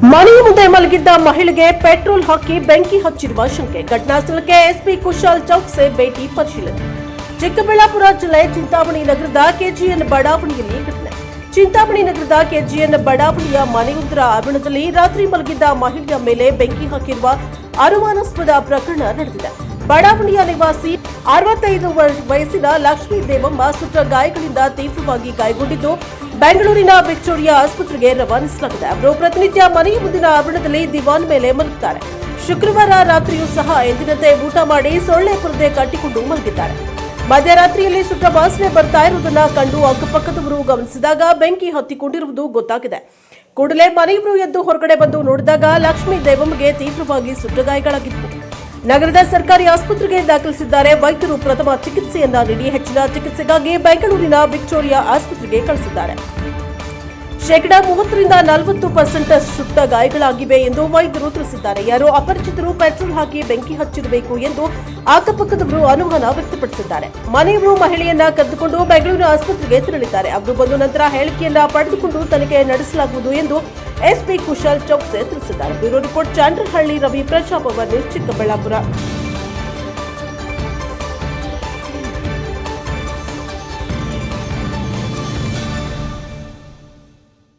ಮನೆಯ ಮುಂದೆ ಮಲಗಿದ್ದ ಮಹಿಳೆಗೆ ಪೆಟ್ರೋಲ್ ಹಾಕಿ ಬೆಂಕಿ ಹಚ್ಚಿರುವ ಶಂಕೆ. ಘಟನಾ ಸ್ಥಳಕ್ಕೆ ಎಸ್ಪಿ ಕುಶಾಲ್ ಚೌಕ್ಸೆ ಭೇಟಿ ಪರಿಶೀಲನೆ. ಚಿಕ್ಕಬಳ್ಳಾಪುರ ಜಿಲ್ಲೆ ಚಿಂತಾಮಣಿ ನಗರದ ಕೆಜಿಎನ್ ಬಡಾವಣೆಯಲ್ಲಿ ಘಟನೆ. ಚಿಂತಾಮಣಿ ನಗರದ ಕೆಜಿಎನ್ ಬಡಾವಣೆಯ ಮನೆಯೊಂದರ ಆವರಣದಲ್ಲಿ ರಾತ್ರಿ ಮಲಗಿದ್ದ ಮಹಿಳೆಯ ಮೇಲೆ ಬೆಂಕಿ ಹಾಕಿರುವ ಅನುಮಾನಾಸ್ಪದ ಪ್ರಕರಣ ನಡೆದಿದೆ. ಬಡಾವಣೆಯ ನಿವಾಸಿ 65 ವಯಸ್ಸಿನ ಲಕ್ಷ್ಮೀ ದೇವಮ್ಮ ಸುಟ್ಟ ಗಾಯಗಳಿಂದ ತೀವ್ರವಾಗಿ ಗಾಯಗೊಂಡಿದ್ದು ಬೆಂಗಳೂರಿನ ವಿಕ್ಟೋರಿಯಾ ಆಸ್ಪತ್ರೆಗೆ ರವಾನಿಸಲಾಗಿದೆ. ಅವರು ಪ್ರತಿನಿತ್ಯ ಮನೆಯ ಮುಂದಿನ ಆವರಣದಲ್ಲಿ ದಿವಾನ್ ಮೇಲೆ ಮಲಗುತ್ತಾರೆ. ಶುಕ್ರವಾರ ರಾತ್ರಿಯೂ ಸಹ ಎಂದಿನಂತೆ ಊಟ ಮಾಡಿ ಸೊಳ್ಳೆ ಪರದೆ ಕಟ್ಟಿಕೊಂಡು ಮಲಗಿದ್ದಾರೆ. ಮಧ್ಯರಾತ್ರಿಯಲ್ಲಿ ಸುಟ್ಟ ವಾಸನೆ ಬರ್ತಾ ಇರುವುದನ್ನು ಕಂಡು ಅಕ್ಕಪಕ್ಕದವರು ಗಮನಿಸಿದಾಗ ಬೆಂಕಿ ಹತ್ತಿಕೊಂಡಿರುವುದು ಗೊತ್ತಾಗಿದೆ. ಕೂಡಲೇ ಮನೆಯವರು ಎದ್ದು ಹೊರಗಡೆ ಬಂದು ನೋಡಿದಾಗ ಲಕ್ಷ್ಮೀ ದೇವಮ್ಮಗೆ ತೀವ್ರವಾಗಿ ಸುಟ್ಟ ಗಾಯಗಳಾಗಿತ್ತು. ನಗರದ ಸರ್ಕಾರಿ ಆಸ್ಪತ್ರೆಗೆ ದಾಖಲಿಸಿದ್ದಾರೆ. ವೈದ್ಯರು ಪ್ರಥಮ ಚಿಕಿತ್ಸೆಯನ್ನ ನೀಡಿ ಹೆಚ್ಚಿನ ಚಿಕಿತ್ಸೆಗಾಗಿ ಬೆಂಗಳೂರಿನ ವಿಕ್ಟೋರಿಯಾ ಆಸ್ಪತ್ರೆಗೆ ಕಳಿಸಿದ್ದಾರೆ. 30% ರಿಂದ 40% ಸುಟ್ಟ ಗಾಯಗಳಾಗಿವೆ ಎಂದು ವೈದ್ಯರು ತಿಳಿಸಿದ್ದಾರೆ. ಯಾರೋ ಅಪರಿಚಿತರು ಪೆಟ್ರೋಲ್ ಹಾಕಿ ಬೆಂಕಿ ಹಚ್ಚಿರಬೇಕು ಎಂದು ಅಕ್ಕಪಕ್ಕದವರು ಅನುಮಾನ ವ್ಯಕ್ತಪಡಿಸಿದ್ದಾರೆ. ಮನೆಯವರು ಮಹಿಳೆಯನ್ನ ಕರೆದುಕೊಂಡು ಬೆಂಗಳೂರು ಆಸ್ಪತ್ರೆಗೆ ತೆರಳಿದ್ದಾರೆ. ಅವರು ಬಂದ ನಂತರ ಹೇಳಿಕೆಯನ್ನ ಪಡೆದುಕೊಂಡು ತನಿಖೆ ನಡೆಸಲಾಗುವುದು ಎಂದು ಎಸ್ಪಿ ಕುಶಾಲ್ ಚೌಕ್ಸೆ ತಿಳಿಸಿದ್ದಾರೆ. Bureau report, Chandrahalli Ravi, Prajabhavan news, Chikkaballapur.